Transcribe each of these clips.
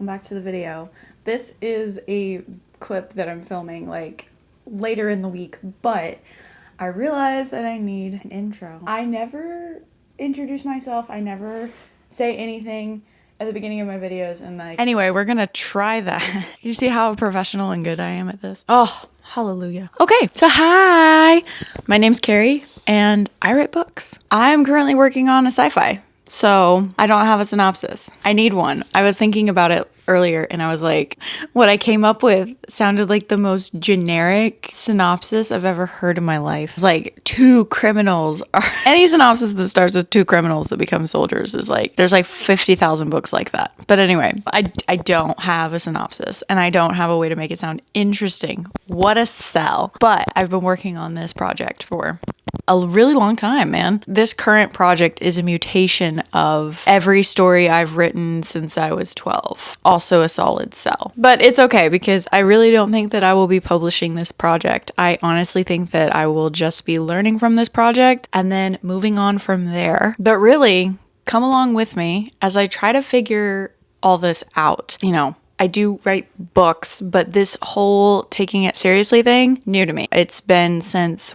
welcome back to the video. This is a clip that I'm filming like later in the week, but I realized that I need an intro. I never introduce myself. I never say anything at the beginning of my videos, and like, anyway, we're gonna try that. You see how professional and good I am at this? Oh, hallelujah. Okay, so hi, my name's Carrie and I write books. I'm currently working on a sci-fi, so I don't have a synopsis. I need one. I was thinking about it earlier and I was like, what I came up with sounded like the most generic synopsis I've ever heard in my life. It's like two criminals are any synopsis that starts with two criminals that become soldiers is like, there's like 50,000 books like that. But anyway, I don't have a synopsis and I don't have a way to make it sound interesting. What a sell. But I've been working on this project for a really long time, man. This current project is a mutation of every story I've written since I was 12. Also a solid sell. But it's okay because I really don't think that I will be publishing this project. I honestly think that I will just be learning from this project and then moving on from there. But really, come along with me as I try to figure all this out. You know, I do write books, but this whole taking it seriously thing, new to me. It's been since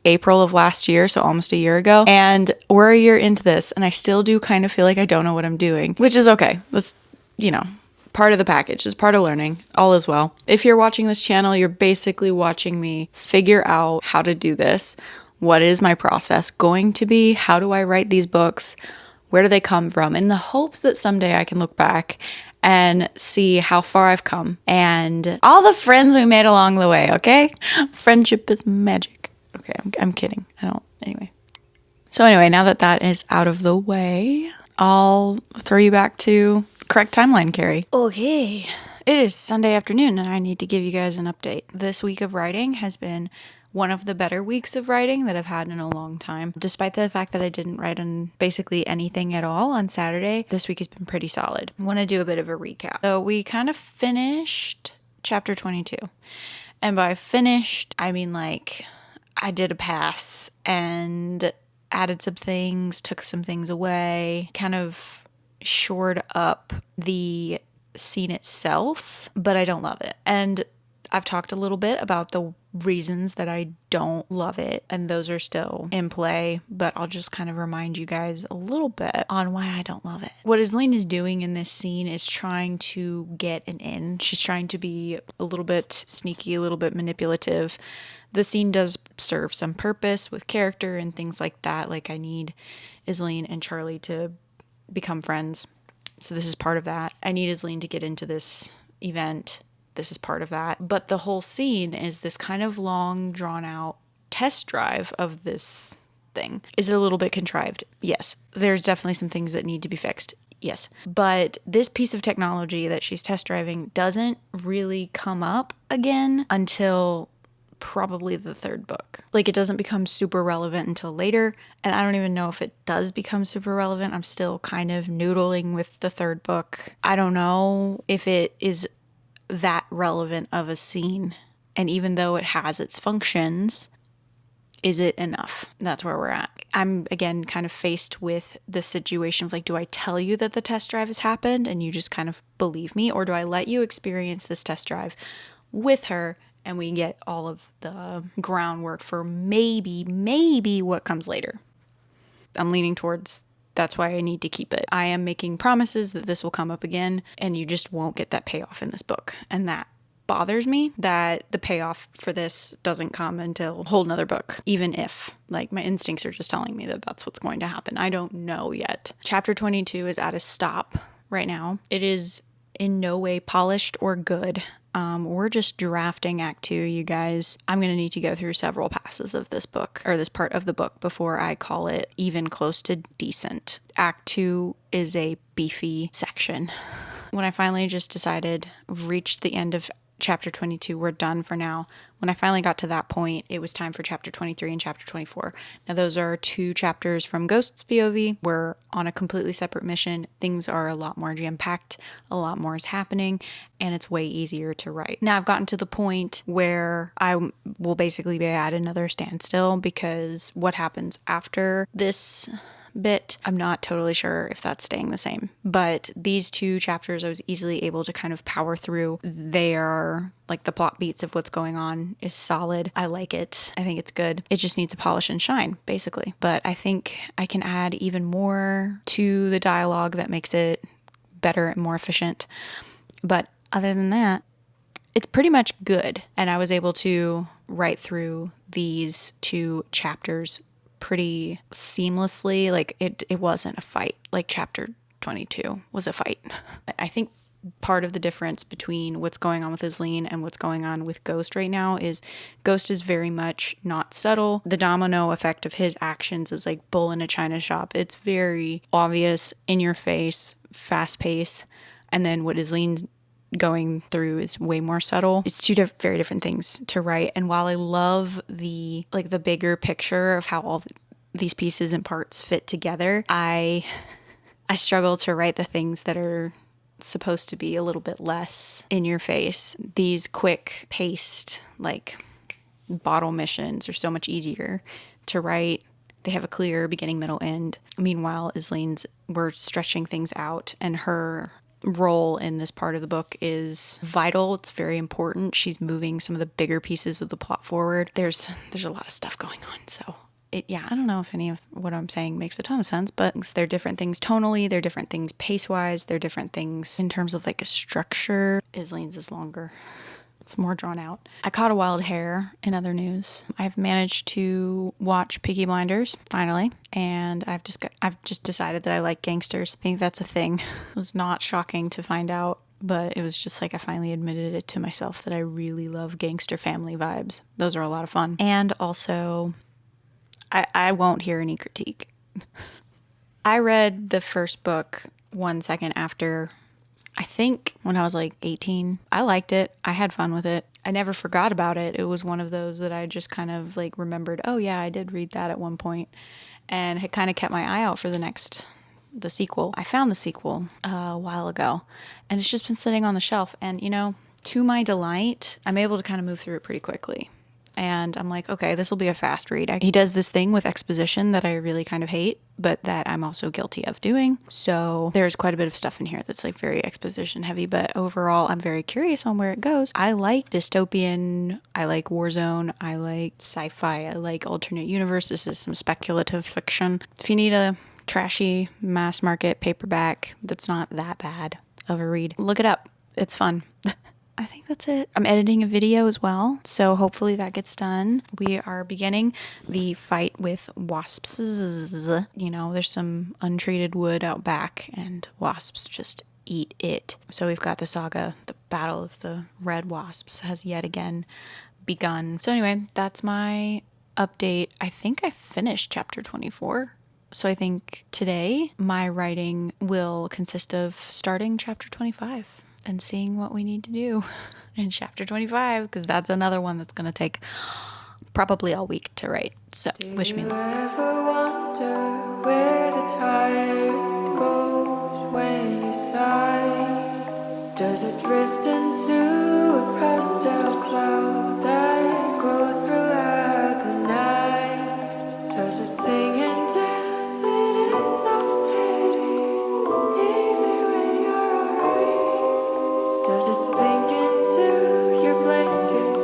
April of last year, so almost a year ago. And we're a year into this, and I still do kind of feel like I don't know what I'm doing, which is okay. That's, part of the package. Is part of learning. All is well. If you're watching this channel, you're basically watching me figure out how to do this. What is my process going to be? How do I write these books? Where do they come from? In the hopes that someday I can look back and see how far I've come and all the friends we made along the way, okay? Friendship is magic. Okay, I'm kidding. Anyway. So anyway, now that that is out of the way, I'll throw you back to correct timeline, Carrie. Okay. It is Sunday afternoon and I need to give you guys an update. This week of writing has been one of the better weeks of writing that I've had in a long time. Despite the fact that I didn't write on basically anything at all on Saturday, this week has been pretty solid. I want to do a bit of a recap. So we kind of finished chapter 22. And by finished, I mean like I did a pass and added some things, took some things away, kind of shored up the scene itself, but I don't love it. And I've talked a little bit about the reasons that I don't love it, and those are still in play, but I'll just kind of remind you guys a little bit on why I don't love it. What Isleen is doing in this scene is trying to get an in. She's trying to be a little bit sneaky, a little bit manipulative. The scene does serve some purpose with character and things like that. Like, I need Isleen and Charlie to become friends. So this is part of that. I need Isleen to get into this event. This is part of that. But the whole scene is this kind of long, drawn out test drive of this thing. Is it a little bit contrived? Yes. There's definitely some things that need to be fixed. Yes. But this piece of technology that she's test driving doesn't really come up again until probably the third book. Like, it doesn't become super relevant until later, and I don't even know if it does become super relevant. I'm still kind of noodling with the third book. I don't know if it is that relevant of a scene, and even though it has its functions, is it enough? That's where we're at. I'm again kind of faced with the situation of like, do I tell you that the test drive has happened and you just kind of believe me, or do I let you experience this test drive with her and we get all of the groundwork for maybe what comes later? I'm leaning towards that's why I need to keep it. I am making promises that this will come up again, and you just won't get that payoff in this book. And that bothers me, that the payoff for this doesn't come until a whole nother book, even if, like, my instincts are just telling me that that's what's going to happen. I don't know yet. Chapter 22 is at a stop right now. It is in no way polished or good. We're just drafting Act 2, you guys. I'm going to need to go through several passes of this book, or this part of the book, before I call it even close to decent. Act 2 is a beefy section. When I finally just decided, reached the end of chapter 22, we're done for now. When I finally got to that point, it was time for chapter 23 and chapter 24. Now, those are two chapters from Ghost's POV. We're on a completely separate mission. Things are a lot more jam-packed, a lot more is happening, and it's way easier to write. Now, I've gotten to the point where I will basically be at another standstill, because what happens after this bit. I'm not totally sure if that's staying the same, but these 2 chapters I was easily able to kind of power through. They are like the plot beats of what's going on is solid. I like it. I think it's good. It just needs a polish and shine, basically. But I think I can add even more to the dialogue that makes it better and more efficient. But other than that, it's pretty much good. And I was able to write through these 2 chapters pretty seamlessly. Like it wasn't a fight. Like chapter 22 was a fight. I think part of the difference between what's going on with Isleen and what's going on with Ghost right now is Ghost is very much not subtle. The domino effect of his actions is like bull in a china shop. It's very obvious, in your face, fast pace. And then what Isleen's going through is way more subtle. It's 2 very different things to write. And while I love the bigger picture of how all these pieces and parts fit together, I struggle to write the things that are supposed to be a little bit less in your face. These quick paced like bottle missions are so much easier to write. They have a clear beginning, middle, end. Meanwhile, Isleen's, we're stretching things out, and her role in this part of the book is vital. It's very important. She's moving some of the bigger pieces of the plot forward. There's a lot of stuff going on. So I don't know if any of what I'm saying makes a ton of sense, but they're different things tonally, they're different things pace-wise, they're different things in terms of like a structure. Isleen's is longer. It's more drawn out. I caught a wild hare in other news. I've managed to watch Peaky Blinders, finally, and I've just decided that I like gangsters. I think that's a thing. It was not shocking to find out, but it was just like I finally admitted it to myself that I really love gangster family vibes. Those are a lot of fun. And also, I won't hear any critique. I read the first book 1 second after, I think when I was like 18. I liked it. I had fun with it. I never forgot about it. It was one of those that I just kind of like remembered, oh yeah, I did read that at one point, and had kind of kept my eye out for the sequel. I found the sequel a while ago, and it's just been sitting on the shelf. And to my delight, I'm able to kind of move through it pretty quickly. And I'm like, okay, this will be a fast read. He does this thing with exposition that I really kind of hate, but that I'm also guilty of doing. So there's quite a bit of stuff in here that's like very exposition heavy, but overall, I'm very curious on where it goes. I like dystopian, I like Warzone, I like sci-fi, I like alternate universe. This is some speculative fiction. If you need a trashy mass market paperback that's not that bad of a read, look it up. It's fun. I think that's it. I'm editing a video as well, so hopefully that gets done. We are beginning the fight with wasps. There's some untreated wood out back, and wasps just eat it. So we've got the saga, the Battle of the Red Wasps has yet again begun. So anyway, that's my update. I think I finished chapter 24. So I think today my writing will consist of starting chapter 25. And seeing what we need to do in chapter 25, because that's another one that's going to take probably all week to write. So wish me luck. Do you ever wonder where the tide goes when you sigh? Does it drift into a pastel cloud that grows throughout the night? Does it sing and dance in its self-pity even when you're alright? Does it sink into your blanket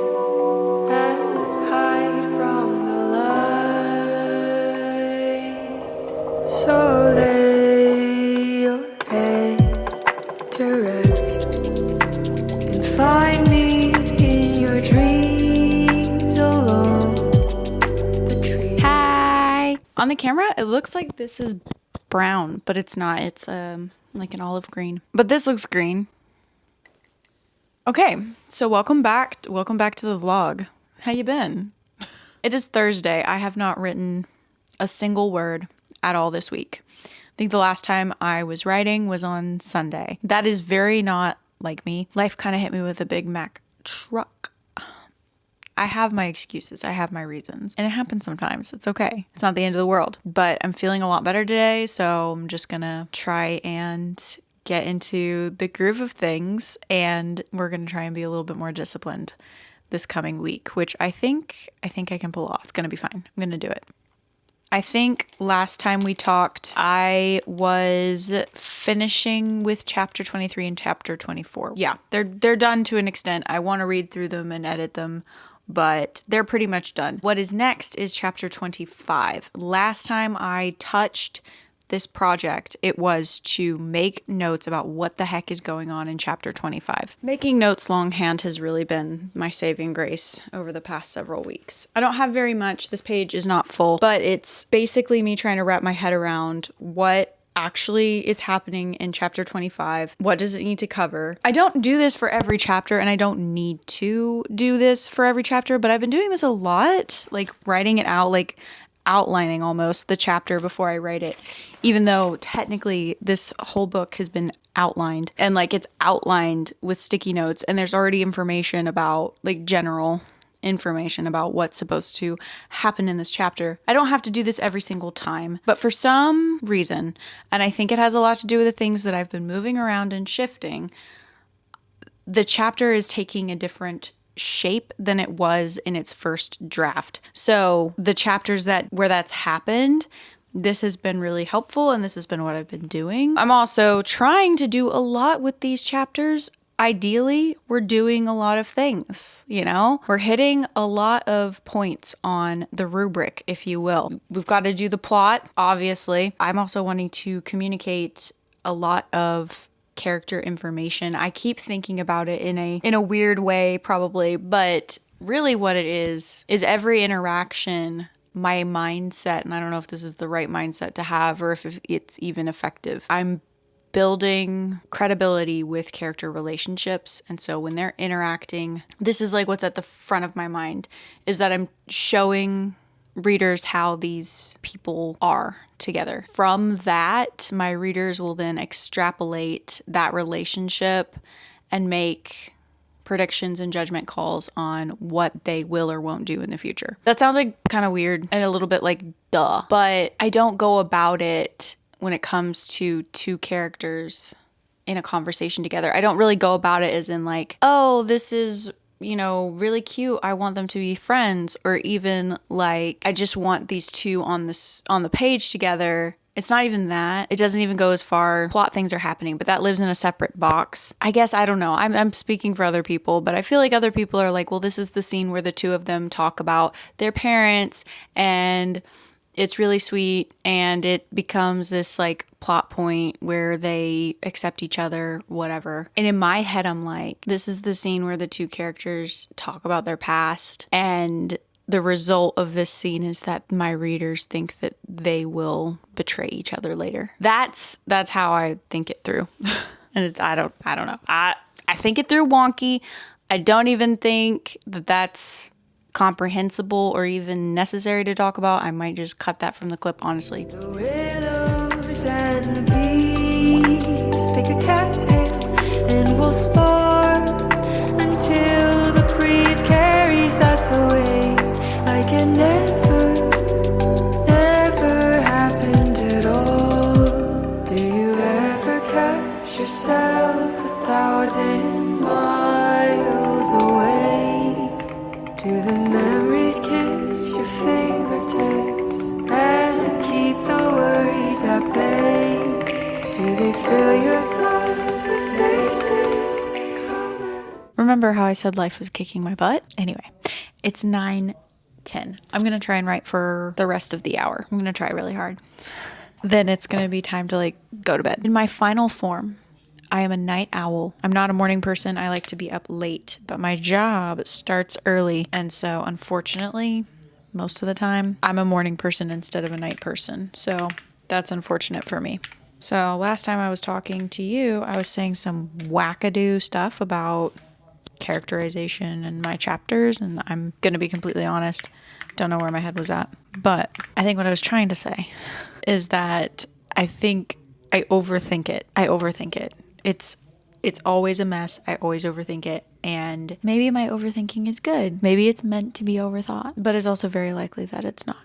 and hide from the light? So lay your head to rest and find me in your dreams alone the tree. Hi! On the camera, it looks like this is brown, but it's not. It's like an olive green. But this looks green. Okay, so welcome back to the vlog. How you been? It is Thursday. I have not written a single word at all this week. I think the last time I was writing was on Sunday. That is very not like me. Life kind of hit me with a Big Mac truck. I have my excuses. I have my reasons. And it happens sometimes. It's okay. It's not the end of the world. But I'm feeling a lot better today, so I'm just gonna try and get into the groove of things, and we're going to try and be a little bit more disciplined this coming week, which I think I can pull off. It's going to be fine. I'm going to do it. I think last time we talked, I was finishing with chapter 23 and chapter 24. Yeah, they're done to an extent. I want to read through them and edit them, but they're pretty much done. What is next is chapter 25. Last time I touched this project, it was to make notes about what the heck is going on in chapter 25. Making notes longhand has really been my saving grace over the past several weeks. I don't have very much. This page is not full, but it's basically me trying to wrap my head around what actually is happening in chapter 25. What does it need to cover? I don't do this for every chapter, and I don't need to do this for every chapter, but I've been doing this a lot, like writing it out, like outlining almost the chapter before I write it, even though technically this whole book has been outlined, and like it's outlined with sticky notes, and there's already information about, like, general information about what's supposed to happen in this chapter. I don't have to do this every single time, but for some reason, and I think it has a lot to do with the things that I've been moving around and shifting, the chapter is taking a different shape than it was in its first draft. So the chapters where that's happened, this has been really helpful, and this has been what I've been doing. I'm also trying to do a lot with these chapters. Ideally, we're doing a lot of things, you know? We're hitting a lot of points on the rubric, if you will. We've got to do the plot, obviously. I'm also wanting to communicate a lot of character information. I keep thinking about it in a weird way, probably, but really what it is every interaction, my mindset, and I don't know if this is the right mindset to have or if it's even effective. I'm building credibility with character relationships, and so when they're interacting, this is like what's at the front of my mind, is that I'm showing readers how these people are together. From that, my readers will then extrapolate that relationship and make predictions and judgment calls on what they will or won't do in the future. That sounds like kind of weird and a little bit like duh, but I don't go about it when it comes to two characters in a conversation together. I don't really go about it as in like, oh, this is, you know, really cute, I want them to be friends, or even like, I just want these two on the page together. It's not even that. It doesn't even go as far. Plot things are happening, but that lives in a separate box. I guess, I don't know. I'm speaking for other people, but I feel like other people are like, well, this is the scene where the two of them talk about their parents, and it's really sweet, and it becomes this like plot point where they accept each other, whatever. And in my head, I'm like, this is the scene where the two characters talk about their past, and the result of this scene is that my readers think that they will betray each other later. That's how I think it through. And it's, I don't know. I think it through wonky. I don't even think that that's comprehensible or even necessary to talk about. I might just cut that from the clip, honestly. The willows and the bees pick a cattail, and we'll spar until the breeze carries us away, like it never happened at all. Do you ever catch yourself 1,000 miles away? Do the memories kiss your fingertips and keep the worries at bay? Do they fill your thoughts with faces coming? Remember how I said life was kicking my butt? Anyway, it's 9:10. I'm going to try and write for the rest of the hour. I'm going to try really hard. Then it's going to be time to like go to bed. In my final form, I am a night owl. I'm not a morning person. I like to be up late, but my job starts early. And so unfortunately, most of the time, I'm a morning person instead of a night person. So that's unfortunate for me. So last time I was talking to you, I was saying some wackadoo stuff about characterization in my chapters. And I'm going to be completely honest, don't know where my head was at. But I think what I was trying to say is that I think I overthink it. It's always a mess. I always overthink it. And maybe my overthinking is good. Maybe it's meant to be overthought, but it's also very likely that it's not.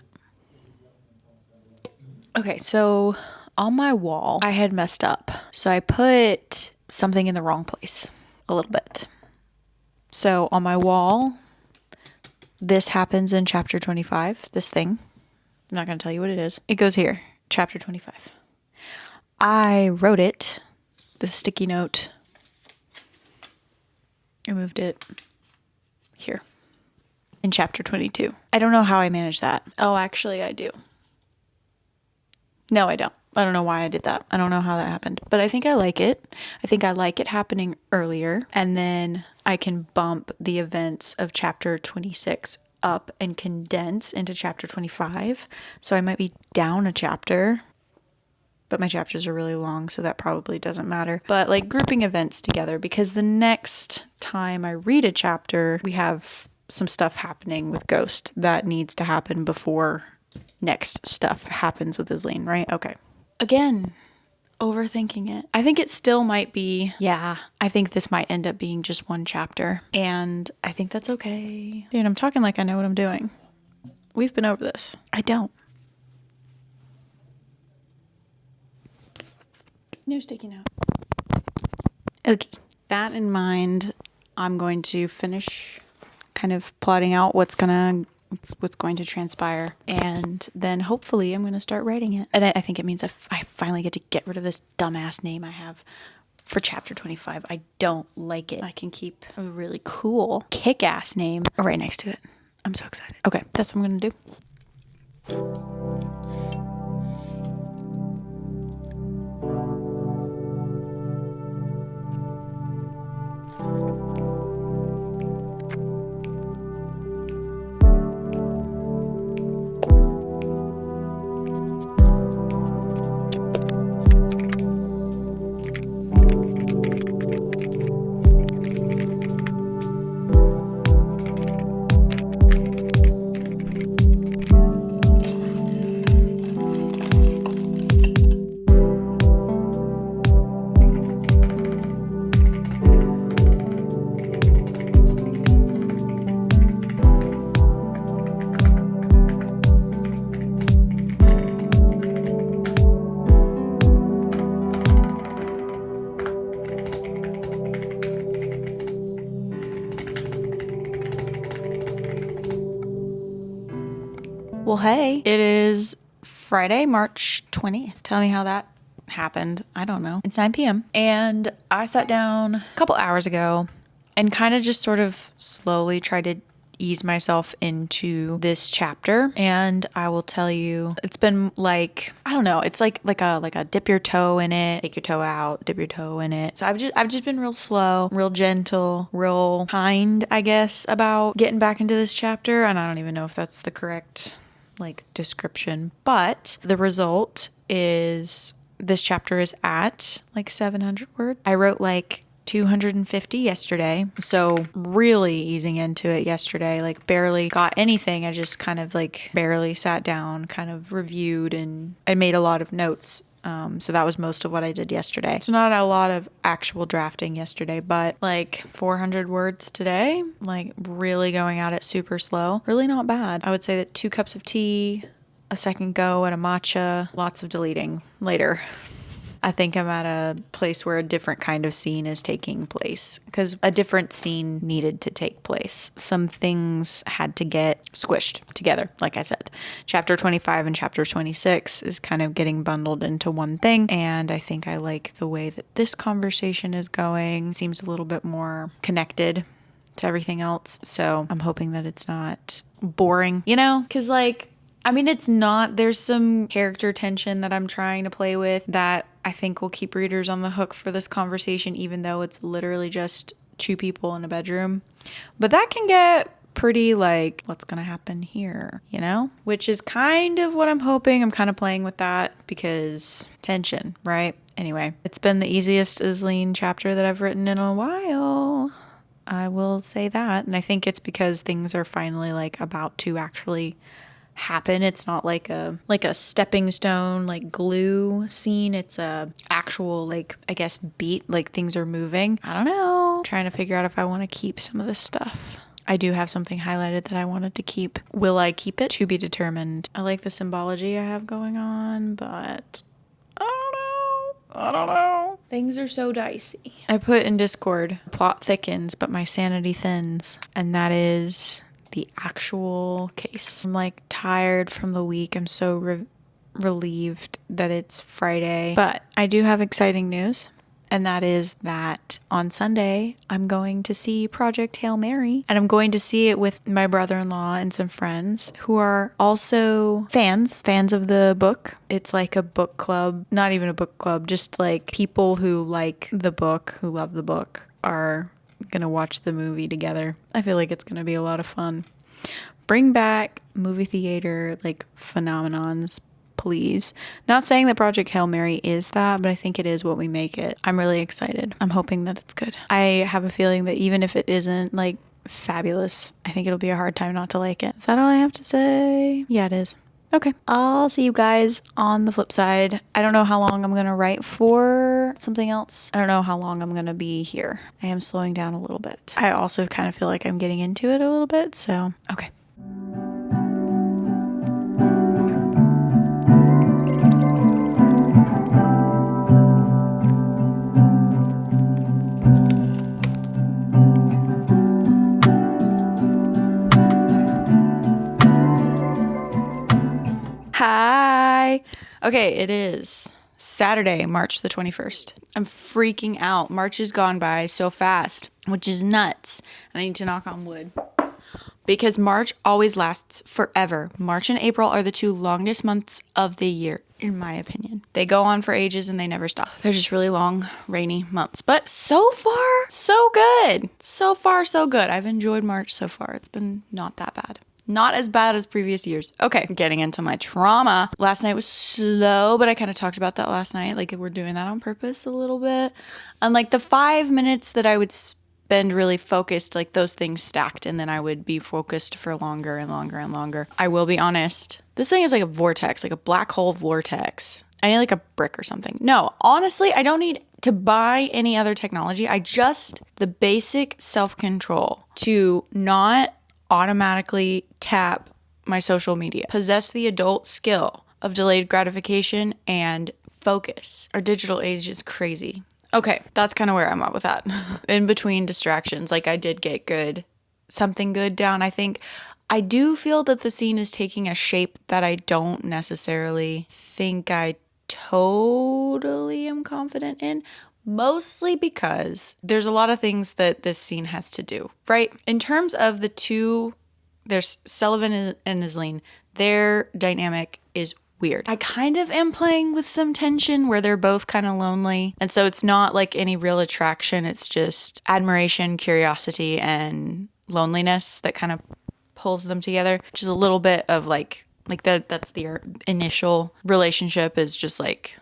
Okay, so on my wall, I had messed up. So I put something in the wrong place a little bit. So on my wall, this happens in chapter 25, this thing. I'm not going to tell you what it is. It goes here, chapter 25. I wrote it, the sticky note. I moved it here in chapter 22. I don't know how I managed that. Oh, actually, I do. No, I don't. I don't know why I did that. I don't know how that happened, but I think I like it. I think I like it happening earlier, and then I can bump the events of chapter 26 up and condense into chapter 25. So I might be down a chapter, but my chapters are really long, so that probably doesn't matter. But like grouping events together, because the next time I read a chapter, we have some stuff happening with Ghost that needs to happen before next stuff happens with Isleen, right? Okay. Again, overthinking it. I think it still might be, I think this might end up being just one chapter. And I think that's okay. Dude, I'm talking like I know what I'm doing. We've been over this. I don't. New sticky note. Okay. That in mind, I'm going to finish kind of plotting out what's going to transpire, and then hopefully I'm going to start writing it. And I think it means I finally get to get rid of this dumbass name I have for chapter 25. I don't like it. I can keep a really cool kick-ass name right next to it. I'm so excited. Okay, that's what I'm going to do. Well, hey, it is Friday, March 20th. Tell me how that happened. I don't know. It's 9 p.m. And I sat down a couple hours ago and kind of just sort of slowly tried to ease myself into this chapter. And I will tell you, it's been like, I don't know, it's like a dip your toe in it, take your toe out, dip your toe in it. So I've just been real slow, real gentle, real kind, I guess, about getting back into this chapter. And I don't even know if that's the correct description, but the result is this chapter is at 700 words. I wrote 250 yesterday, so really easing into it yesterday, barely got anything. I just kind of barely sat down, kind of reviewed, and I made a lot of notes. So that was most of what I did yesterday. So not a lot of actual drafting yesterday, but 400 words today, really going at it super slow. Really not bad. I would say that 2 cups of tea, a second go at a matcha, lots of deleting later. I think I'm at a place where a different kind of scene is taking place because a different scene needed to take place. Some things had to get squished together, like I said. Chapter 25 and chapter 26 is kind of getting bundled into one thing, and I think I like the way that this conversation is going. Seems a little bit more connected to everything else, so I'm hoping that it's not boring, because it's not. There's some character tension that I'm trying to play with that I think will keep readers on the hook for this conversation, even though it's literally just 2 people in a bedroom. But that can get pretty what's going to happen here, Which is kind of what I'm hoping. I'm kind of playing with that because tension, right? Anyway, it's been the easiest Isleen chapter that I've written in a while. I will say that. And I think it's because things are finally about to actually happen. It's not like a stepping stone glue scene. It's a actual I guess beat, things are moving. I don't know. I'm trying to figure out if I want to keep some of this stuff. I do have something highlighted that I wanted to keep. Will I keep it? To be determined. I like the symbology I have going on, but I don't know. Things are so dicey. I put in Discord, plot thickens, but my sanity thins. And that is the actual case. I'm like tired from the week. I'm so relieved that it's Friday. But I do have exciting news. And that is that on Sunday, I'm going to see Project Hail Mary. And I'm going to see it with my brother-in-law and some friends who are also fans of the book. It's like a book club, not even a book club, just like people who like the book, who love the book, are gonna watch the movie together. I feel like it's gonna be a lot of fun. Bring back movie theater like phenomenons, please. Not saying that Project Hail Mary is that, but I think it is what we make it. I'm really excited. I'm hoping that it's good. I have a feeling that even if it isn't like fabulous, I think it'll be a hard time not to like it. Is that all I have to say? Yeah, it is. Okay. I'll see you guys on the flip side. I don't know how long I'm going to write for something else. I don't know how long I'm going to be here. I am slowing down a little bit. I also kind of feel like I'm getting into it a little bit. So, okay. Hi. Okay, it is Saturday, March the 21st. I'm freaking out. March has gone by so fast, which is nuts. I need to knock on wood. Because March always lasts forever. March and April are the two longest months of the year, in my opinion. They go on for ages and they never stop. They're just really long, rainy months. But so far, so good. So far, so good. I've enjoyed March so far. It's been not that bad. Not as bad as previous years. Okay, getting into my trauma. Last night was slow, but I kind of talked about that last night. Like, we're doing that on purpose a little bit. And like the 5 minutes that I would spend really focused, like those things stacked, and then I would be focused for longer and longer and longer. I will be honest. This thing is like a vortex, like a black hole vortex. I need like a brick or something. No, honestly, I don't need to buy any other technology. The basic self-control to not automatically tap my social media, possess the adult skill of delayed gratification and focus. Our digital age is crazy. Okay, that's kind of where I'm at with that. In between distractions, like I did get something good down. I think I do feel that the scene is taking a shape that I don't necessarily think I totally am confident in. Mostly because there's a lot of things that this scene has to do, right? In terms of the two, there's Sullivan and Isleen, their dynamic is weird. I kind of am playing with some tension where they're both kind of lonely. And so it's not like any real attraction. It's just admiration, curiosity, and loneliness that kind of pulls them together, which is a little bit of like that's the initial relationship is just like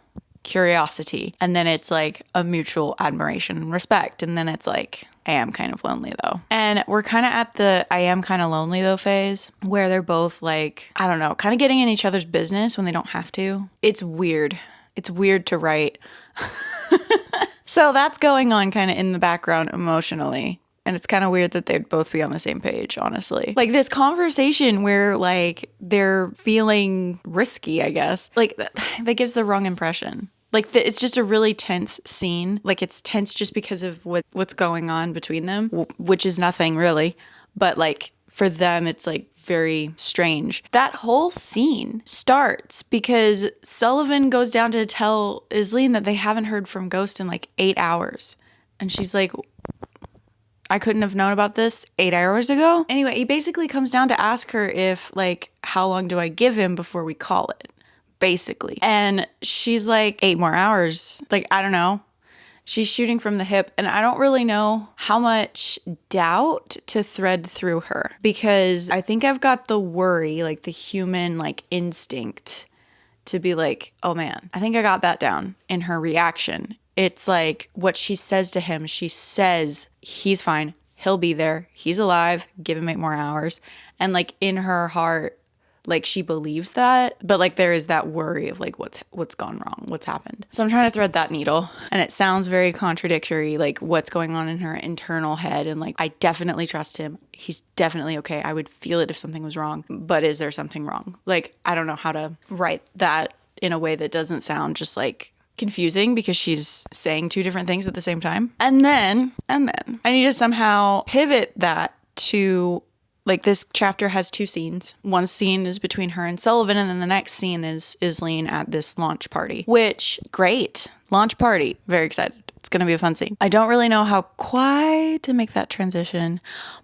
curiosity, and then it's like a mutual admiration and respect, and then it's like I am kind of lonely though. And we're kind of at the I am kind of lonely though phase where they're both like, I don't know, kind of getting in each other's business when they don't have to. It's weird to write. So that's going on kind of in the background emotionally. And it's kind of weird that they'd both be on the same page, honestly. Like this conversation where like they're feeling risky, I guess. Like that gives the wrong impression. Like it's just a really tense scene. Like it's tense just because of what's going on between them, which is nothing really. But like for them, it's like very strange. That whole scene starts because Sullivan goes down to tell Isleen that they haven't heard from Ghost in like 8 hours. And she's like, I couldn't have known about this 8 hours ago. Anyway, he basically comes down to ask her if like, how long do I give him before we call it? Basically. And she's like, 8 more hours. Like, I don't know. She's shooting from the hip, and I don't really know how much doubt to thread through her, because I think I've got the worry, like the human like instinct to be like, oh man, I think I got that down in her reaction. It's like what she says to him. She says, he's fine. He'll be there. He's alive. Give him 8 more hours. And like in her heart, like she believes that, but like there is that worry of like what's gone wrong, what's happened. So I'm trying to thread that needle, and it sounds very contradictory, like what's going on in her internal head. And like, I definitely trust him. He's definitely okay. I would feel it if something was wrong, but is there something wrong? Like, I don't know how to write that in a way that doesn't sound just like confusing, because she's saying 2 different things at the same time. And then I need to somehow pivot that to Like, this chapter has 2 scenes. One scene is between her and Sullivan, and then the next scene is Isleen at this launch party, which, great. Launch party. Very excited. It's going to be a fun scene. I don't really know how quite to make that transition,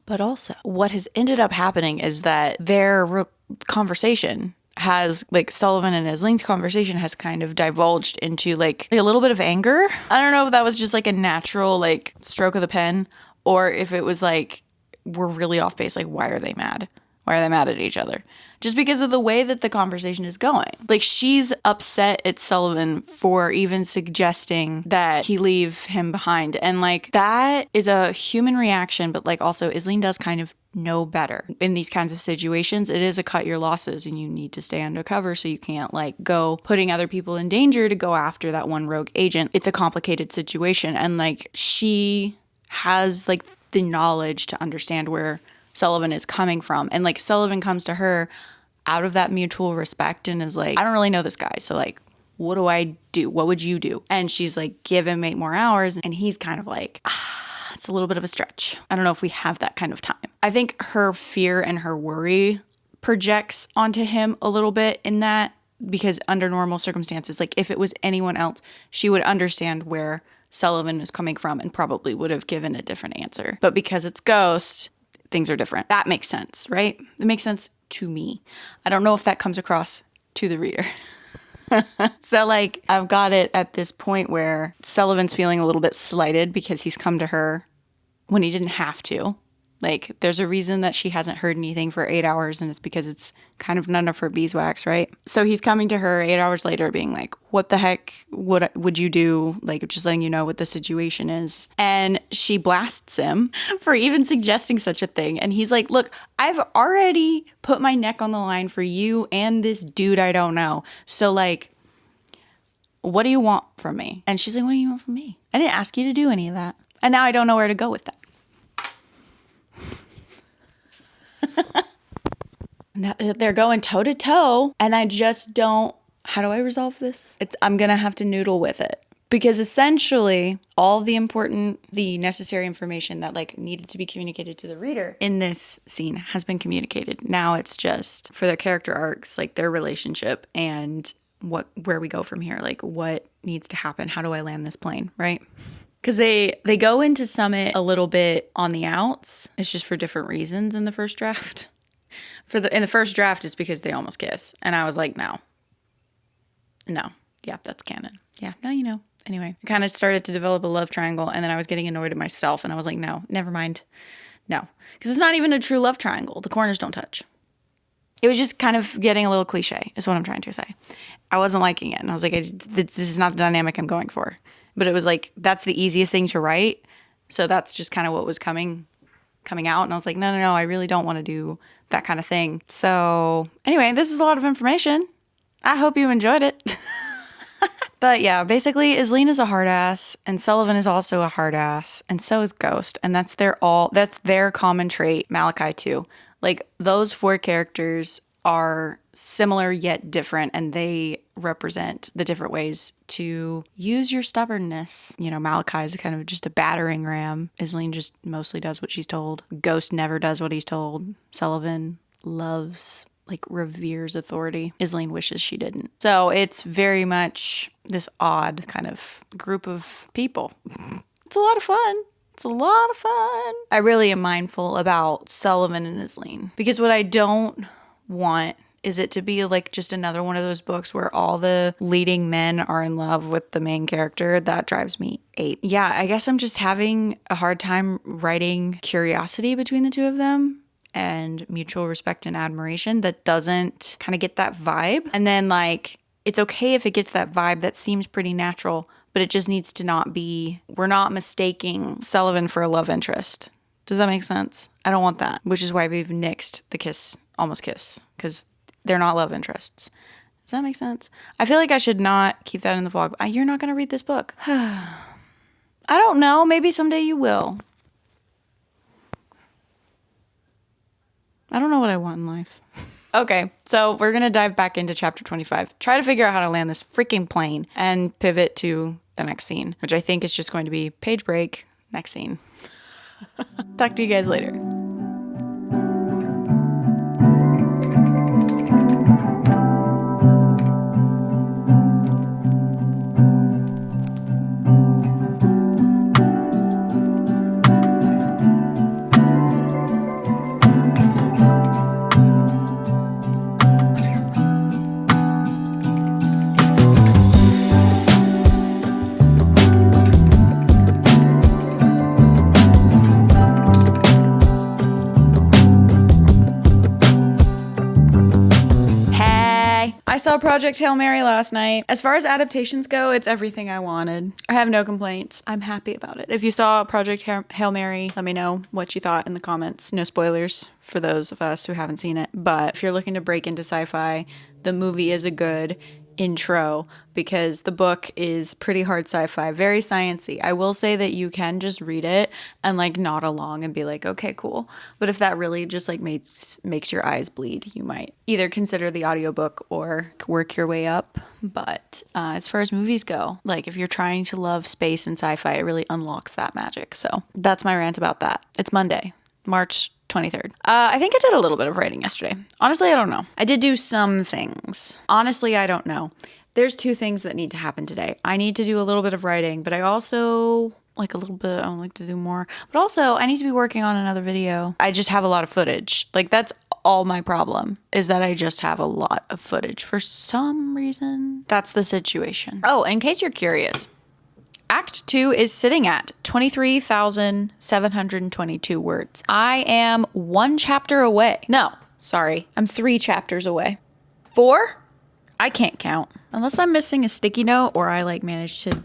but also what has ended up happening is that their conversation has, like, Sullivan and Isleen's conversation has kind of divulged into like a little bit of anger. I don't know if that was just like a natural like stroke of the pen, or if it was like, we're really off base. Like, why are they mad? Why are they mad at each other? Just because of the way that the conversation is going. Like, she's upset at Sullivan for even suggesting that he leave him behind. And like, that is a human reaction, but like also Isleen does kind of know better in these kinds of situations. It is a cut your losses, and you need to stay undercover, so you can't like go putting other people in danger to go after that one rogue agent. It's a complicated situation, and like, she has like the knowledge to understand where Sullivan is coming from. And like, Sullivan comes to her out of that mutual respect and is like, I don't really know this guy, so like, what do I do? What would you do? And she's like, give him 8 more hours. And he's kind of like, it's a little bit of a stretch. I don't know if we have that kind of time. I think her fear and her worry projects onto him a little bit in that, because under normal circumstances, like if it was anyone else, she would understand where Sullivan is coming from and probably would have given a different answer. But because it's Ghost, things are different. That makes sense, right? It makes sense to me. I don't know if that comes across to the reader. So like, I've got it at this point where Sullivan's feeling a little bit slighted because he's come to her when he didn't have to. Like, there's a reason that she hasn't heard anything for 8 hours, and it's because it's kind of none of her beeswax, right? So he's coming to her 8 hours later being like, what the heck would you do? Like, just letting you know what the situation is. And she blasts him for even suggesting such a thing. And he's like, look, I've already put my neck on the line for you and this dude I don't know. So like, what do you want from me? And she's like, what do you want from me? I didn't ask you to do any of that. And now I don't know where to go with that. Now they're going toe to toe, and I just don't. How do I resolve this? I'm gonna have to noodle with it, because essentially all the necessary information that like needed to be communicated to the reader in this scene has been communicated. Now it's just for their character arcs, like their relationship, and where we go from here. Like, what needs to happen? How do I land this plane, right? Because they go into Summit a little bit on the outs. It's just for different reasons in the first draft. In the first draft, it's because they almost kiss. And I was like, no. Yeah, that's canon. Yeah, now you know. Anyway, I kind of started to develop a love triangle, and then I was getting annoyed at myself, and I was like, no, never mind. No. Because it's not even a true love triangle. The corners don't touch. It was just kind of getting a little cliche, is what I'm trying to say. I wasn't liking it, and I was like, this is not the dynamic I'm going for. But it was like, that's the easiest thing to write. So that's just kind of what was coming out. And I was like, no, I really don't want to do that kind of thing. So anyway, this is a lot of information. I hope you enjoyed it. But yeah, basically Isleen is a hard ass, and Sullivan is also a hard ass, and so is Ghost. And that's their common trait, Malachi too. Like, those 4 characters are similar yet different, and they represent the different ways to use your stubbornness. You know, Malachi is kind of just a battering ram. Isleen just mostly does what she's told. Ghost never does what he's told. Sullivan loves, like, reveres authority. Isleen wishes she didn't. So it's very much this odd kind of group of people. It's a lot of fun. I really am mindful about Sullivan and Isleen, because what I don't want is it to be like just another one of those books where all the leading men are in love with the main character. That drives me ape. Yeah, I guess I'm just having a hard time writing curiosity between the two of them and mutual respect and admiration that doesn't kind of get that vibe. And then like, it's okay if it gets that vibe that seems pretty natural, but it just needs to not be, we're not mistaking Sullivan for a love interest. Does that make sense? I don't want that, which is why we've nixed the almost kiss, because they're not love interests. Does that make sense? I feel like I should not keep that in the vlog. You're not going to read this book. I don't know. Maybe someday you will. I don't know what I want in life. Okay, so we're going to dive back into chapter 25. Try to figure out how to land this freaking plane and pivot to the next scene, which I think is just going to be page break, next scene. Talk to you guys later. saw Project Hail Mary last night. As far as adaptations go, it's everything I wanted. I have no complaints. I'm happy about it. If you saw Project Hail Mary, let me know what you thought in the comments. No spoilers for those of us who haven't seen it. But if you're looking to break into sci-fi, the movie is a good intro because the book is pretty hard sci-fi, very sciencey. I will say that you can just read it and like nod along and be like, okay, cool. But if that really just like makes your eyes bleed, you might either consider the audiobook or work your way up. But as far as movies go, like if you're trying to love space and sci-fi, it really unlocks that magic. So that's my rant about that. It's Monday, March 23rd. I think I did a little bit of writing yesterday. Honestly, I don't know. I did do some things. Honestly, I don't know. There's 2 things that need to happen today. I need to do a little bit of writing, but I also like a little bit. I would like to do more. But also, I need to be working on another video. I just have a lot of footage. Like that's all my problem is that I just have a lot of footage for some reason. That's the situation. Oh, in case you're curious, Act 2 is sitting at 23,722 words. I am 1 chapter away. No, sorry. I'm 3 chapters away. 4? I can't count. Unless I'm missing a sticky note or I like managed to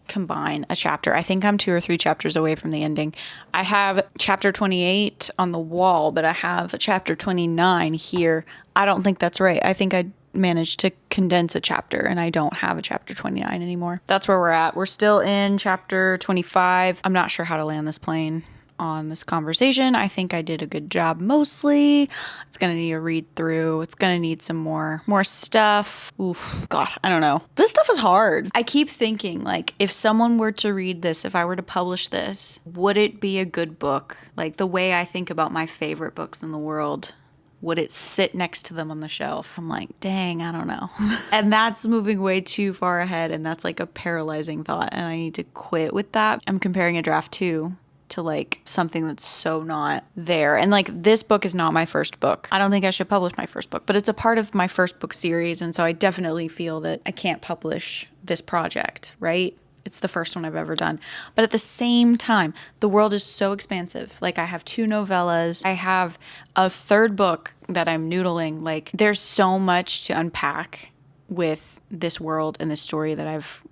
combine a chapter. I think I'm 2 or 3 chapters away from the ending. I have chapter 28 on the wall, but I have chapter 29 here. I don't think that's right. I think I managed to condense a chapter and I don't have a chapter 29 anymore. That's where we're at. We're still in chapter 25. I'm not sure how to land this plane on this conversation. I think I did a good job mostly. It's going to need a read through. It's going to need some more stuff. Oof, God, I don't know. This stuff is hard. I keep thinking like if someone were to read this, if I were to publish this, would it be a good book? Like the way I think about my favorite books in the world, would it sit next to them on the shelf? I'm like, dang, I don't know. And that's moving way too far ahead. And that's like a paralyzing thought. And I need to quit with that. I'm comparing a draft 2 to like something that's so not there. And like this book is not my first book. I don't think I should publish my first book, but it's a part of my first book series. And so I definitely feel that I can't publish this project, right? It's the first one I've ever done. But at the same time, the world is so expansive. Like I have 2 novellas. I have a 3rd book that I'm noodling. Like there's so much to unpack with this world and this story that I've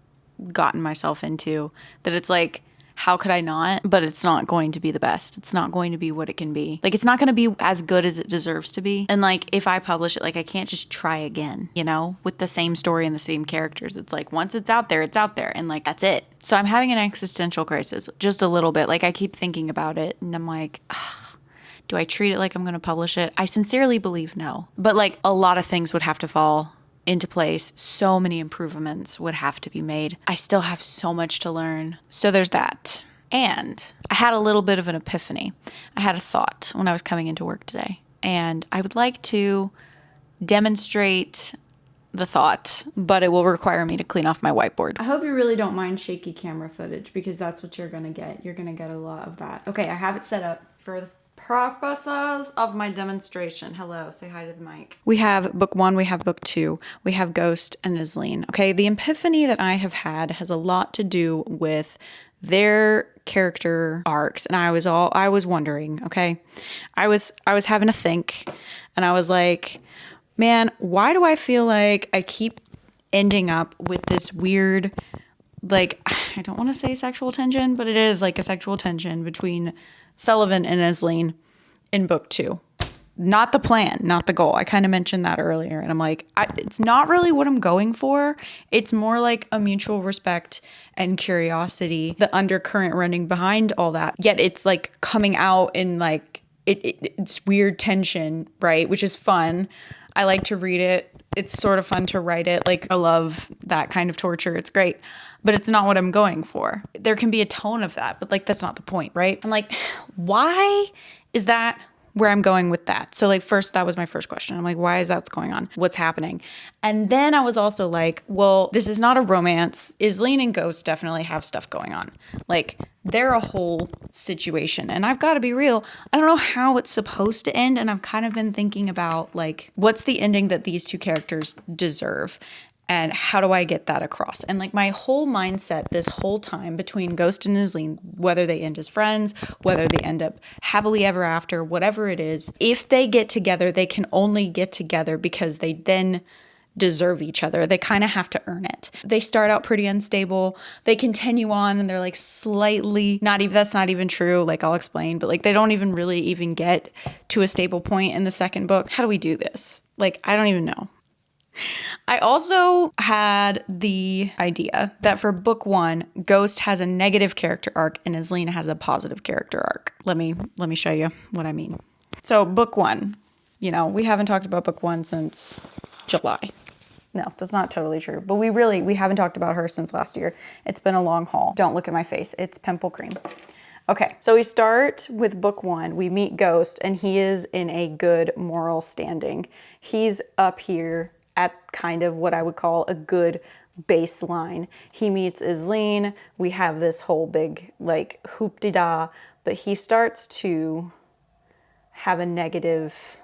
gotten myself into that it's like, how could I not? But it's not going to be the best. It's not going to be what it can be. Like, it's not going to be as good as it deserves to be. And like, if I publish it, like I can't just try again, you know, with the same story and the same characters. It's like, once it's out there, and like, that's it. So I'm having an existential crisis just a little bit. Like I keep thinking about it and I'm like, ugh, do I treat it like I'm going to publish it? I sincerely believe no. But like a lot of things would have to fall into place. So many improvements would have to be made. I still have so much to learn. So there's that. And I had a little bit of an epiphany. I had a thought when I was coming into work today. And I would like to demonstrate the thought, but it will require me to clean off my whiteboard. I hope you really don't mind shaky camera footage because that's what you're going to get. You're going to get a lot of that. Okay, I have it set up for the purposes of my demonstration. Hello, say hi to the mic. We have book 1, we have book 2, we have Ghost and Isleen. Okay, the epiphany that I have had has a lot to do with their character arcs, and I was wondering, okay? I was having a think, and I was like, man, why do I feel like I keep ending up with this weird, like, I don't want to say sexual tension, but it is like a sexual tension between Sullivan and Isleen in book 2. Not the plan, not the goal. I kind of mentioned that earlier. And I'm like, it's not really what I'm going for. It's more like a mutual respect and curiosity, the undercurrent running behind all that. Yet it's like coming out in like, it's weird tension, right? Which is fun. I like to read it. It's sort of fun to write it. Like I love that kind of torture. It's great. But it's not what I'm going for. There can be a tone of that, but like that's not the point, right? I'm like, why is that where I'm going with that? So like first, that was my first question. I'm like, why is that what's going on? What's happening? And then I was also like, well, this is not a romance. Isleen and Ghost definitely have stuff going on. Like they're a whole situation. And I've got to be real. I don't know how it's supposed to end. And I've kind of been thinking about like, what's the ending that these 2 characters deserve? And how do I get that across? And like my whole mindset this whole time between Ghost and Isleen, whether they end as friends, whether they end up happily ever after, whatever it is, if they get together, they can only get together because they then deserve each other. They kind of have to earn it. They start out pretty unstable. They continue on and they're like slightly, that's not even true. Like I'll explain, but like they don't even really even get to a stable point in the second book. How do we do this? Like, I don't even know. I also had the idea that for book 1, Ghost has a negative character arc and Isleen has a positive character arc. Let me show you what I mean. So book 1, we haven't talked about book 1 since July. No, that's not totally true. But we haven't talked about her since last year. It's been a long haul. Don't look at my face. It's pimple cream. Okay, so we start with book 1. We meet Ghost and he is in a good moral standing. He's up here at kind of what I would call a good baseline. He meets Isleen. We have this whole big like hoop-de-da, but he starts to have a negative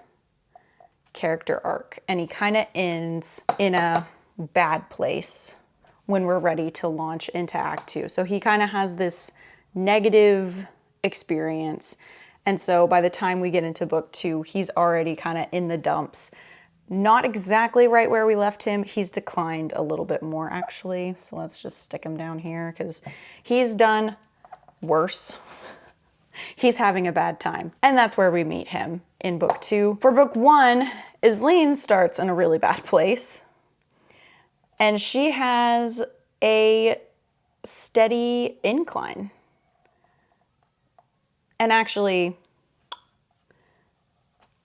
character arc and he kind of ends in a bad place when we're ready to launch into Act 2. So he kind of has this negative experience. And so by the time we get into book 2, he's already kind of in the dumps. Not exactly right where we left him. He's declined a little bit more actually. So let's just stick him down here because he's done worse. He's having a bad time. And that's where we meet him in book 2. For book 1, Isleen starts in a really bad place. And she has a steady incline. And actually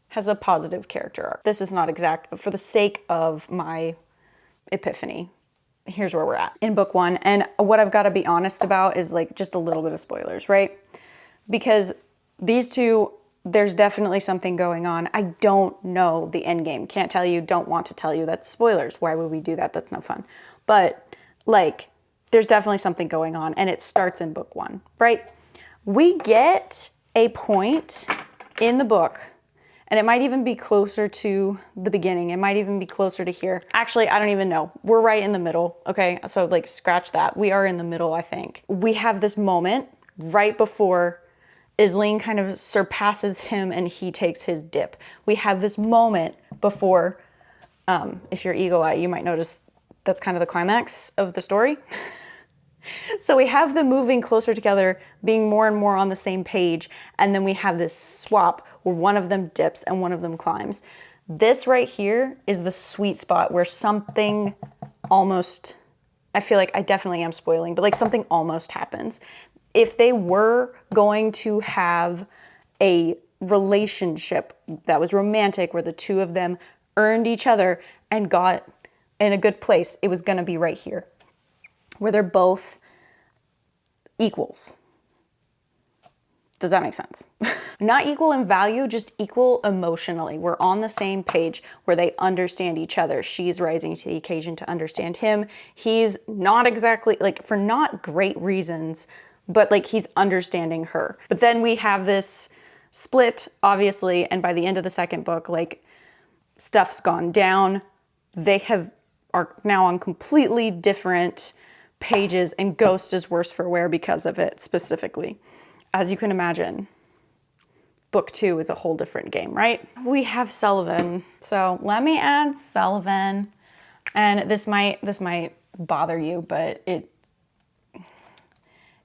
has a positive character arc. This is not exact, but for the sake of my epiphany, here's where we're at in book 1. And what I've got to be honest about is like just a little bit of spoilers, right? Because these two, there's definitely something going on. I don't know the end game. Can't tell you, don't want to tell you. That's spoilers. Why would we do that? That's no fun. But like, there's definitely something going on and it starts in book 1, right? We get a point in the book and it might even be closer to the beginning. It might even be closer to here. Actually, I don't even know. We're right in the middle, okay? So like scratch that. We are in the middle, I think. We have this moment right before Isleen kind of surpasses him and he takes his dip. We have this moment before, if you're eagle eye, you might notice that's kind of the climax of the story. So we have them moving closer together, being more and more on the same page, and then we have this swap where one of them dips and one of them climbs. This right here is the sweet spot where something almost, I feel like I definitely am spoiling, but like something almost happens. If they were going to have a relationship that was romantic, where the two of them earned each other and got in a good place, it was going to be right here, where they're both equals. Does that make sense? Not equal in value, just equal emotionally. We're on the same page where they understand each other. She's rising to the occasion to understand him. He's not exactly, like, for not great reasons, but like he's understanding her. But then we have this split, obviously, and by the end of the second book, like, stuff's gone down. They are now on completely different pages, and Ghost is worse for wear because of it specifically. As you can imagine, book 2 is a whole different game, right? We have Sullivan. So let me add Sullivan. And this might bother you, but it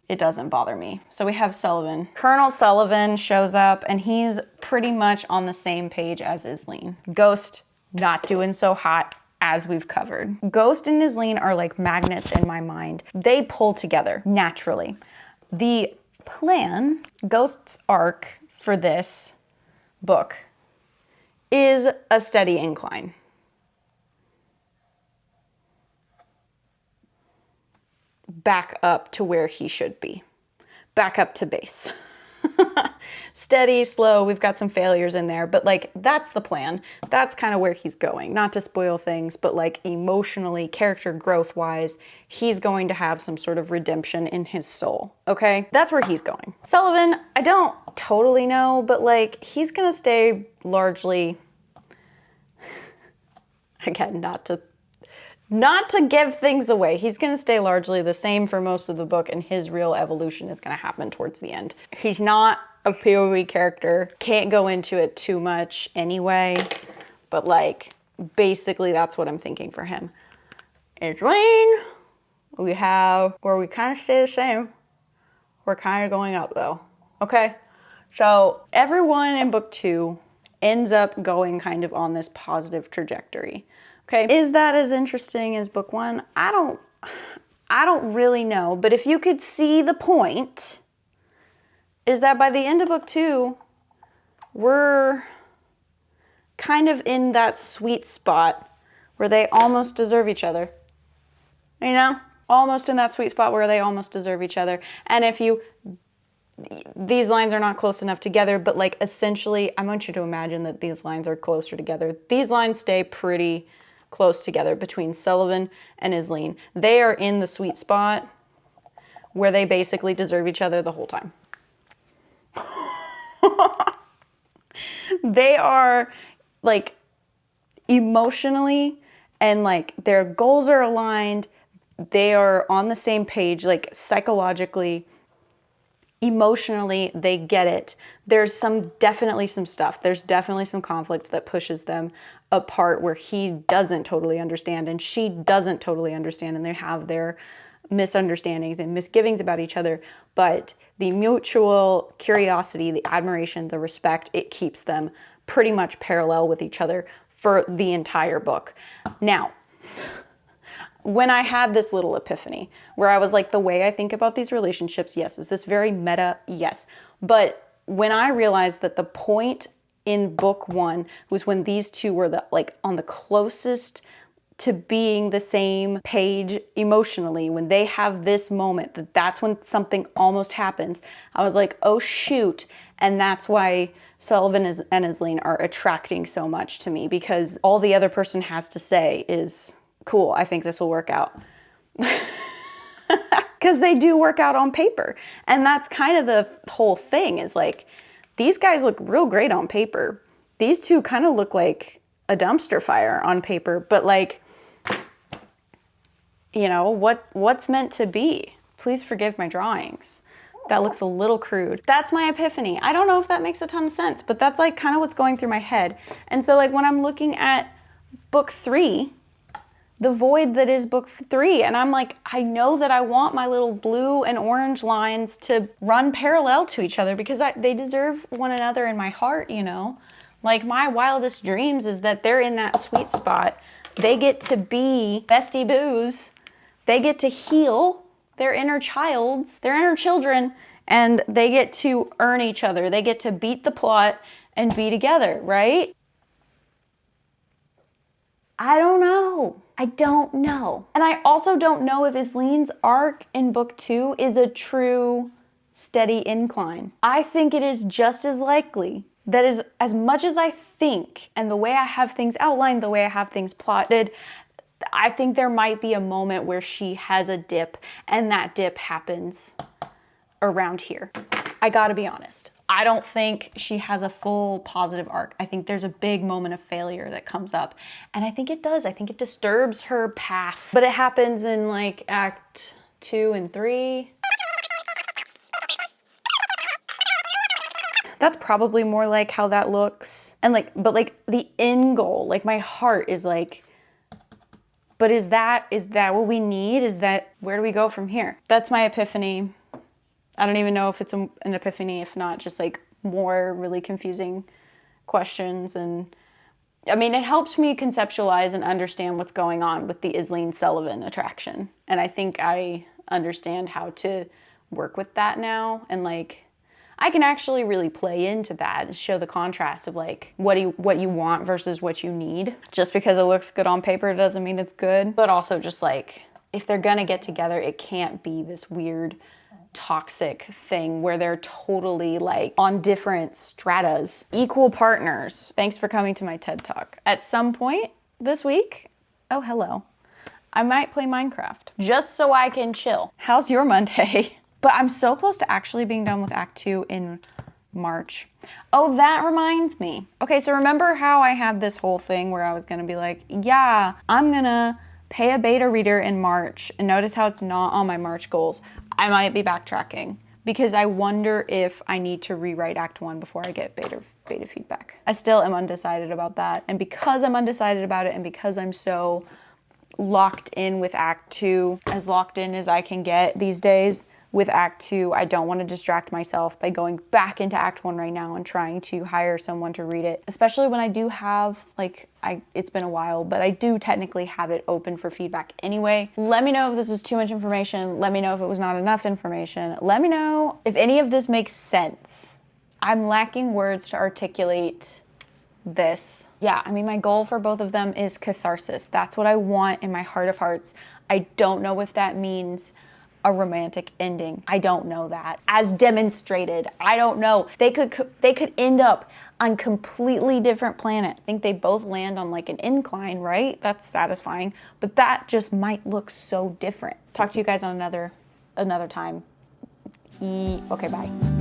doesn't bother me. So we have Sullivan. Colonel Sullivan shows up and he's pretty much on the same page as Isleen. Ghost not doing so hot, as we've covered. Ghost and Isleen are like magnets in my mind. They pull together naturally. The plan, Ghost's arc for this book, is a steady incline. Back up to where he should be. Back up to base. Steady, slow, we've got some failures in there, but like that's the plan. That's kind of where he's going. Not to spoil things, but like emotionally, character growth wise, he's going to have some sort of redemption in his soul, okay? That's where he's going. Sullivan, I don't totally know, but like he's gonna stay largely, again, not Not to give things away. He's going to stay largely the same for most of the book, and his real evolution is going to happen towards the end. He's not a POV character. Can't go into it too much anyway, but like, basically that's what I'm thinking for him. Aislinn, we have where we kind of stay the same. We're kind of going up though. Okay? So everyone in book 2 ends up going kind of on this positive trajectory. Okay, is that as interesting as book 1? I don't really know, but if you could see the point, is that by the end of book 2, we're kind of in that sweet spot where they almost deserve each other. You know? Almost in that sweet spot where they almost deserve each other. And if you, these lines are not close enough together, but like essentially, I want you to imagine that these lines are closer together. These lines stay pretty close together between Sullivan and Aislinn. They are in the sweet spot where they basically deserve each other the whole time. They are like emotionally and like their goals are aligned. They are on the same page, like psychologically, emotionally, they get it. There's definitely some stuff. There's definitely some conflict that pushes them apart where he doesn't totally understand and she doesn't totally understand, and they have their misunderstandings and misgivings about each other. But the mutual curiosity, the admiration, the respect, it keeps them pretty much parallel with each other for the entire book. Now, when I had this little epiphany where I was like, the way I think about these relationships, yes. Is this very meta? Yes. But when I realized that the point in book 1 was when these two were on the closest to being the same page emotionally, when they have this moment, that's when something almost happens. I was like, oh shoot. And that's why Sullivan and Aislinn are attracting so much to me, because all the other person has to say is, cool, I think this will work out. Because they do work out on paper. And that's kind of the whole thing, is like, these guys look real great on paper. These two kind of look like a dumpster fire on paper, but like, you know, what's meant to be? Please forgive my drawings. That looks a little crude. That's my epiphany. I don't know if that makes a ton of sense, but that's like kind of what's going through my head. And so like when I'm looking at book 3, the void that is book 3, and I'm like, I know that I want my little blue and orange lines to run parallel to each other because they deserve one another in my heart, you know? Like my wildest dreams is that they're in that sweet spot. They get to be bestie boos. They get to heal their inner children, and they get to earn each other. They get to beat the plot and be together, right? I don't know. And I also don't know if Aislinn's arc in book 2 is a true steady incline. I think it is just as likely that is, as much as I think, and the way I have things outlined, the way I have things plotted, I think there might be a moment where she has a dip, and that dip happens around here. I gotta be honest. I don't think she has a full positive arc. I think there's a big moment of failure that comes up. And I think it does. I think it disturbs her path. But it happens in like act 2 and 3. That's probably more like how that looks. And like, but like the end goal, like my heart is like, but is that what we need? Where do we go from here? That's my epiphany. I don't even know if it's an epiphany, if not just like more really confusing questions. And I mean, it helps me conceptualize and understand what's going on with the Aislinn-Sullivan attraction. And I think I understand how to work with that now. And like, I can actually really play into that and show the contrast of like what you want versus what you need. Just because it looks good on paper doesn't mean it's good. But also just like, if they're gonna get together, it can't be this weird toxic thing where they're totally like on different stratas, equal partners. Thanks for coming to my TED Talk. At some point this week, oh hello, I might play Minecraft just so I can chill. How's your Monday? But I'm so close to actually being done with Act 2 in March. Oh, that reminds me. Okay, so remember how I had this whole thing where I was gonna be like, yeah, I'm gonna pay a beta reader in March, and notice how it's not on my March goals. I might be backtracking because I wonder if I need to rewrite Act 1 before I get beta feedback. I still am undecided about that. And because I'm undecided about it and because I'm so locked in with Act 2, as locked in as I can get these days with Act 2, I don't want to distract myself by going back into Act 1 right now and trying to hire someone to read it, especially when I do have, like, it's been a while, but I do technically have it open for feedback anyway. Let me know if this was too much information. Let me know if it was not enough information. Let me know if any of this makes sense. I'm lacking words to articulate this. Yeah, I mean, my goal for both of them is catharsis. That's what I want in my heart of hearts. I don't know if that means a romantic ending. I don't know that. As demonstrated, I don't know. They could end up on completely different planets. I think they both land on like an incline, right? That's satisfying, but that just might look so different. Talk to you guys on another time. Okay, bye.